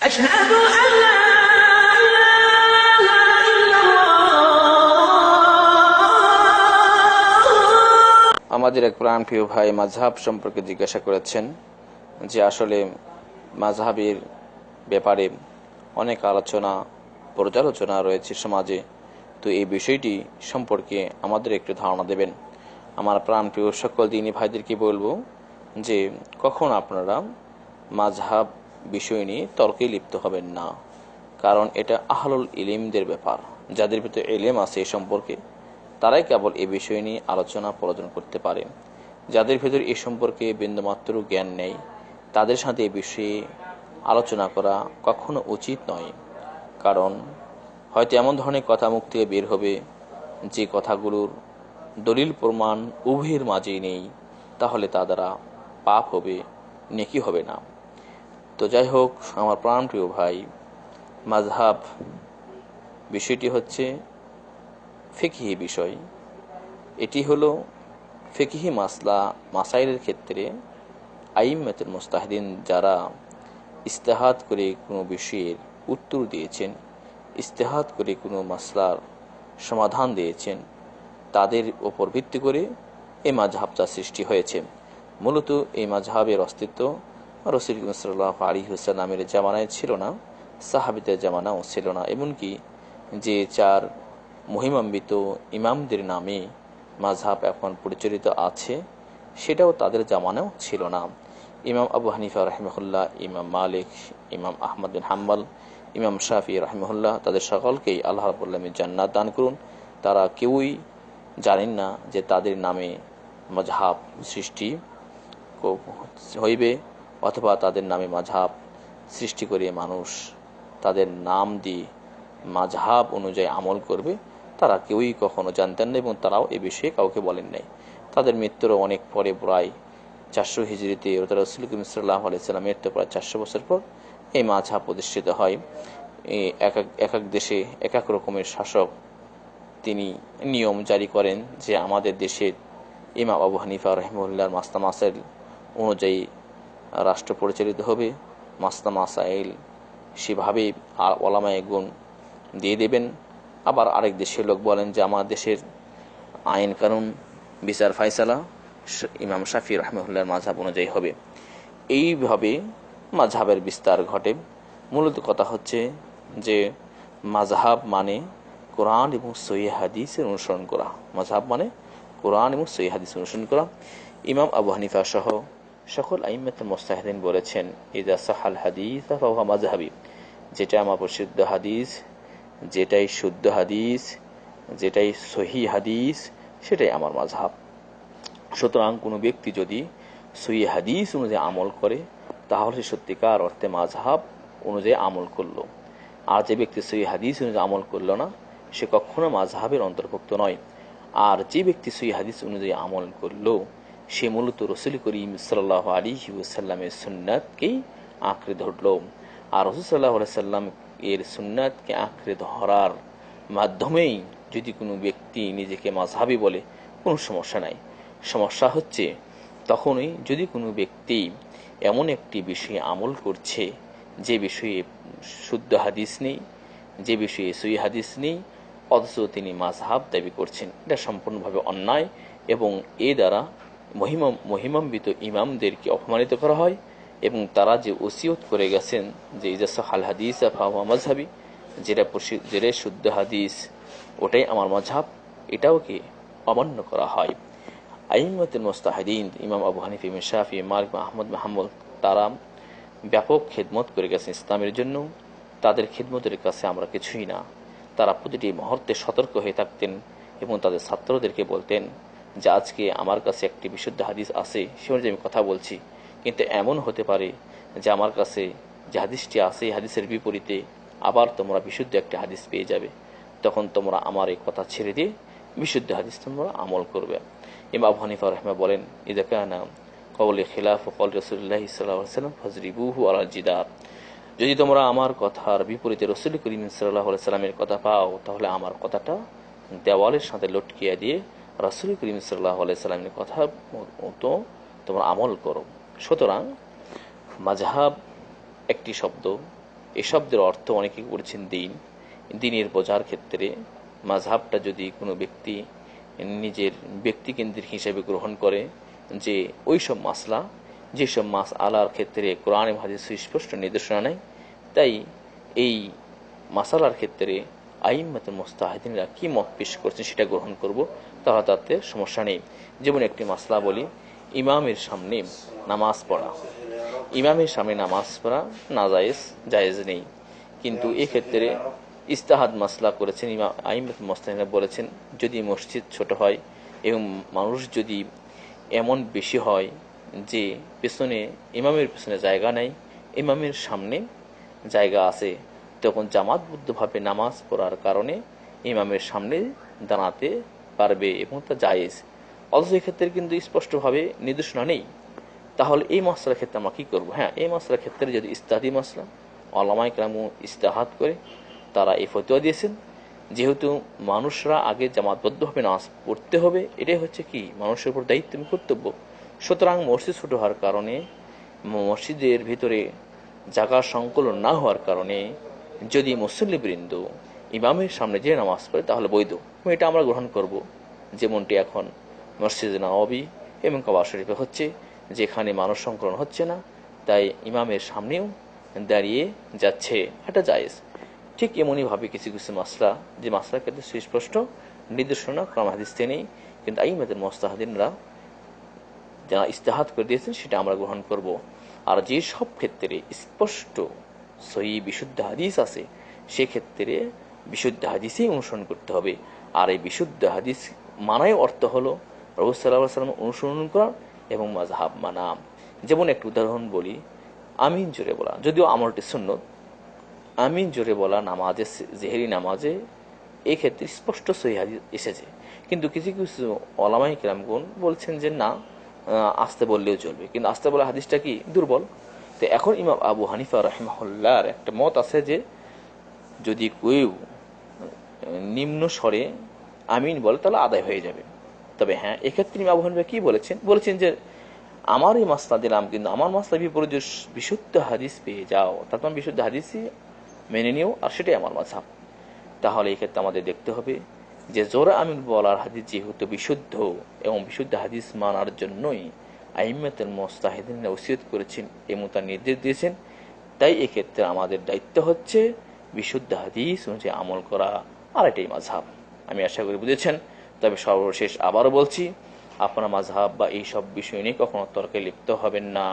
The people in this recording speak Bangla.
أشهد أن لا إله إلا الله। আমাদের এক প্রাণপ্রিয় ভাই মাযহাব সম্পর্কে জিজ্ঞাসা করেছেন যে আসলে মাযহাবের ব্যাপারে অনেক আলোচনা পর্যালোচনা রয়েছে সমাজে, তো এই বিষয়টি সম্পর্কে আমাদের একটু ধারণা দেবেন। আমার প্রাণপ্রিয় সকল দিনী ভাইদেরকে বলবো যে কখন আপনারা মাযহাব বিষয় নিয়ে তর্কে লিপ্ত হবেন না, কারণ এটা আহলুল ইলমদের ব্যাপার। যাদের ভিতরে ইলম আছে এ সম্পর্কে তারাই কেবল এ বিষয় নিয়ে আলোচনা প্রয়োজন করতে পারে। যাদের ভিতর এ সম্পর্কে বিন্দুমাত্র জ্ঞান নেই তাদের সাথে এ বিষয়ে আলোচনা করা কখনো উচিত নয়, কারণ হয়তো এমন ধরনের কথা মুখ থেকে বের হবে যে কথাগুলোর দলিল প্রমাণ উভয়ের মাঝেই নেই, তাহলে তা দ্বারা পাপ হবে, নেকি হবে না। তো যাই হোক আমার প্রাণপ্রিয় ভাই, মাযহাব বিষয়টি হচ্ছে ফিকহি বিষয়। এটি হলো ফিকহি মাসাইলের ক্ষেত্রে আইম্মাতুল মুজতাহিদিন যারা ইজতিহাদ করে কোনো বিষয়ের উত্তর দিয়েছেন, ইজতিহাদ করে কোনো মাসলার সমাধান দিয়েছেন, তাদের উপর ভিত্তি করে এই মাযহাবটা সৃষ্টি হয়েছে। মূলত এই মাযহাবের অস্তিত্ব রাসূল সাল্লাল্লাহু আলাইহি ওয়াসাল্লামের জামানায় ছিল না, সাহাবীদের জামানাও ছিল না। এমনকি যে চার মহিমান্বিত ইমামদের নামে মাযহাব এখন পরিচালিত আছে সেটাও তাদের জামানাও ছিল না। ইমাম আবু হানিফা রাহিমাহুল্লাহ, ইমাম মালিক, ইমাম আহমদ বিন হাম্বল, ইমাম শাফি রাহিমাহুল্লাহ, তাদের সকলকেই আল্লাহ রাব্বুল আলামিন জান্নাত দান করুন। তারা কেউই জানেন না যে তাদের নামে মাযহাব সৃষ্টি হইবে অথবা তাদের নামে মাযহাব সৃষ্টি করে মানুষ তাদের নাম দিয়ে মাযহাব অনুযায়ী আমল করবে, তারা কেউই কখনো জানতেন না এবং তারাও এ বিষয়ে কাউকে বলেন নাই। তাদের মৃত্যুরও অনেক পরে, প্রায় 400 হিজরিতে রাসূল করিম সাল্লাল্লাহু আলাইহি ওয়াসাল্লামের মৃত্যু প্রায় 400 বছর পর এই মাযহাব প্রতিষ্ঠিত হয়। এক এক দেশে এক এক রকমের শাসক তিনি নিয়ম জারি করেন যে আমাদের দেশের ইমাম আবু হানিফা রাহিমাহুল্লাহর মাসলা মাসাইল অনুযায়ী রাষ্ট্র পরিচালিত হবে। মাসলা মাসাইল সেভাবে ওলামায়ে গুণ দিয়ে দেবেন। আবার আরেক দেশের লোক বলেন যে আমার দেশের আইন কানুন বিচার ফায়সালা ইমাম শাফি রাহিমাহুল্লাহর মাযহাব অনুযায়ী হবে। এইভাবে মাযহাবের বিস্তার ঘটে। মূলত কথা হচ্ছে যে মাযহাব মানে কোরআন এবং সহিহ হাদিসের অনুসরণ করা। মাযহাব মানে কোরআন এবং সহিহ হাদিসের অনুসরণ করা। ইমাম আবু হানিফা সহ সকল আইম্মাতুল মুজতাহিদিন বলেছেন ইযা সাহাল হাদিস ফাহুয়া মাযহাবি, যেটা আমার প্রসিদ্ধ হাদিস, যেটাই শুদ্ধ হাদিস, যেটাই সহিহ হাদিস, সেটাই আমার মাযহাব। সুতরাং কোনো ব্যক্তি যদি সহিহ হাদিস অনুযায়ী আমল করে তাহলে সে সত্যিকার অর্থে মাযহাব অনুযায়ী আমল করলো। আর যে ব্যক্তি সহিহ হাদিস অনুযায়ী আমল করলো না সে কখনো মাযহাবের অন্তর্ভুক্ত নয়। আর যে ব্যক্তি সহিহ হাদিস অনুযায়ী আমল করলো সে মূলত রাসূল করিম সাল্লাল্লাহু আলাইহি ওয়াসাল্লামের সুন্নাতকেই আঁকড়ে ধরলো। আর রাসূল সাল্লাল্লাহু আলাইহি ওয়াসাল্লাম এর সুন্নাতকে আঁকড়ে ধরার মাধ্যমেই যদি কোনো ব্যক্তি নিজেকে মাযহাবী বলে কোনো সমস্যা নাই। সমস্যা হচ্ছে তখনই যদি কোনো ব্যক্তি এমন একটি বিষয়ে আমল করছে যে বিষয়ে শুদ্ধ হাদিস নেই, যে বিষয়ে সহিহ হাদিস নেই, অথচ তিনি মাযহাব দাবি করছেন। এটা সম্পূর্ণভাবে অন্যায় এবং এ দ্বারা মহিমান্বিত ইমামদেরকে অপমানিত করা হয় এবং তারা যে ওসিয়ত করে গেছেন যে ইযা সাহাল হাদিস ফাহুয়া মাযহাবি, যেটা শুদ্ধ হাদিস ওটাই আমার মাযহাব, এটাও কি অমান্য করা হয়। আইম্মাতুল মুজতাহিদিন ইমাম আবু হানিফা, ইমাম শাফি, মালিক, আহমদ বিন হাম্বল তারা ব্যাপক খিদমত করে গেছেন ইসলামের জন্য। তাদের খিদমতের কাছে আমরা কিছুই না। তারা প্রতিটি মুহূর্তে সতর্ক হয়ে থাকতেন এবং তাদের ছাত্রদেরকে বলতেন যে আজকে আমার কাছে একটি বিশুদ্ধ হাদিস আছে, সে অনুযায়ী আমি কথা বলছি, কিন্তু এমন হতে পারে যে আমার কাছে যে হাদিসটি আছে এই হাদিসের বিপরীতে আবার তোমরা বিশুদ্ধ একটি হাদিস পেয়ে যাবে, তখন তোমরা আমার এই কথা ছেড়ে দিয়ে বিশুদ্ধ হাদিস তোমরা আমল করবে। ইমাম আবু হানিফা রাহিমাহুল্লাহ বলেন ইযা কানা কওলি খিলাফ কওল রাসূলুল্লাহ সাল্লাল্লাহু আলাইহি ওয়াসাল্লাম ফাজরিবুহু আলাল জিদার, যদি তোমরা আমার কথার বিপরীতে রাসূল করিম সাল্লাল্লাহু আলাইহি ওয়াসাল্লামের কথা পাও তাহলে আমার কথাটা দেওয়ালের সাথে লটকিয়ে দিয়ে রাসূল করিম সাল্লাল্লাহু আলাইহি ওয়াসাল্লামের কথা মতো তোমরা আমল করো। সুতরাং মাযহাব একটি শব্দ, এই শব্দের অর্থ অনেকে করেছেন দিনের বোঝার ক্ষেত্রে মাযহাবটা যদি কোনো ব্যক্তি নিজের ব্যক্তিকেন্দ্রিক হিসেবে গ্রহণ করে, যে ওইসব মাসলা যেসব আলার ক্ষেত্রে কোরআন এবং হাদিস সুস্পষ্ট নির্দেশনা নেই, তাই এই মাসালার ক্ষেত্রে আইম্মাতুল মুজতাহিদিনরা কি মত পেশ করছেন সেটা গ্রহণ করব, তাহলে তাতে সমস্যা নেই। যেমন একটি মাসলা বলি, ইমামের সামনে নামাজ পড়া। ইমামের সামনে নামাজ পড়া জায়েজ নেই, কিন্তু এক্ষেত্রে ইস্তাহাদ মাসলা করেছেন ইমাম আইম্মাতুল মুজতাহিদিনরা বলেছেন, যদি মসজিদ ছোট হয় এবং মানুষ যদি এমন বেশি হয় যে ইমামের পেছনে জায়গা নেই, ইমামের সামনে জায়গা আছে, তখন জামাতবদ্ধভাবে নামাজ পড়ার কারণে ইমামের সামনে দাঁড়াতে পারবে এবং তা জায়েজ। অথচ এক্ষেত্রে কিন্তু স্পষ্টভাবে নির্দেশনা নেই। তাহলে এই মাসলার ক্ষেত্রে আমরা কি করব? হ্যাঁ, এই মাসলার ক্ষেত্রে যদি ইস্তাহাদি মাসলা, উলামায়ে কেরাম ইস্তেহাদ করে তারা এই ফতোয়া দিয়েছেন, যেহেতু মানুষরা আগে জামাতবদ্ধভাবে নামাজ পড়তে হবে, এটাই হচ্ছে কি মানুষের উপর দায়িত্ব এবং কর্তব্য। সুতরাং মসজিদ ছোট হওয়ার কারণে, মসজিদের ভিতরে জায়গার সংকলন না হওয়ার কারণে যদি মুসল্লিবৃন্দ ইমামের সামনে যে নামাজ পড়ে তাহলে বৈধ, এটা আমরা গ্রহণ করব। যেমনটি এখন মসজিদে নববী এবং কাবা শরীফে হচ্ছে, যেখানে মানুষ সংকলন হচ্ছে না, তাই ইমামের সামনেও দাঁড়িয়ে যাচ্ছে, এটা জায়েজ। ঠিক এমনই ভাবে কিছু কিছু মাসলা, যে মাসলার ক্ষেত্রে সুস্পষ্ট নির্দেশনা কোরআন হাদিসে নেই, কিন্তু আইম্মাতুল মুজতাহিদিনরা যারা ইস্তেহাদ করে দিয়েছেন সেটা আমরা গ্রহণ করব। আর যে সব ক্ষেত্রে স্পষ্ট সহিহ বিশুদ্ধ হাদিস আছে, সেক্ষেত্রে বিশুদ্ধ হাদিসই অনুসরণ করতে হবে। আর এই বিশুদ্ধ হাদিস মানায় অর্থ হলো রাসূল সাল্লাল্লাহু আলাইহি ওয়াসাল্লাম অনুসরণ করা এবং মাযহাব মানা। যেমন একটা উদাহরণ বলি, আমিন জোরে বলা, যদিও আমলটি সুন্নত, আমিন জোরে বলা নামাজে, জেহরি নামাজে, এই ক্ষেত্রে স্পষ্ট সহিহ হাদিস এসেছে, কিন্তু কিছু কিছু উলামায়ে কেরামগণ বলছেন যে না, আস্তে বললেও চলবে, কিন্তু আস্তে বলা হাদিসটা কি দুর্বল। তো এখন ইমাম আবু হানিফা রাহিমাহুল্লাহর একটা মত আছে যে যদি কেউ নিম্ন স্বরে আমিন বলে তাহলে আদায় হয়ে যাবে। তবে হ্যাঁ, এক্ষেত্রে ইমাম আবু হানিফা কি বলেছেন যে আমার এই মাসলা দিলাম, কিন্তু আমার মাসলা বিপরীত বিশুদ্ধ হাদিস পেয়ে যাও, তারপর বিশুদ্ধ হাদিসই মেনে নিও, আর সেটাই আমার মাযহাব। তাহলে এই ক্ষেত্রে আমাদের দেখতে হবে যে জোরে আমিন বলার হাদিস যেহেতু বিশুদ্ধ, এবং বিশুদ্ধ হাদিস মানার জন্যই আইম্মাতুল মুজতাহিদিনরা ওসিয়ত করেছেন এবং তার নির্দেশ দিয়েছেন, তাই এক্ষেত্রে আমাদের দায়িত্ব হচ্ছে বিশুদ্ধ হাদিস অনুযায়ী আমল করা, আর এটাই মাযহাব। আমি আশা করি বুঝেছেন। তবে সর্বশেষ আবারও বলছি, আপনারা মাযহাব বা এইসব বিষয় নিয়ে কখনো তর্কে লিপ্ত হবেন না।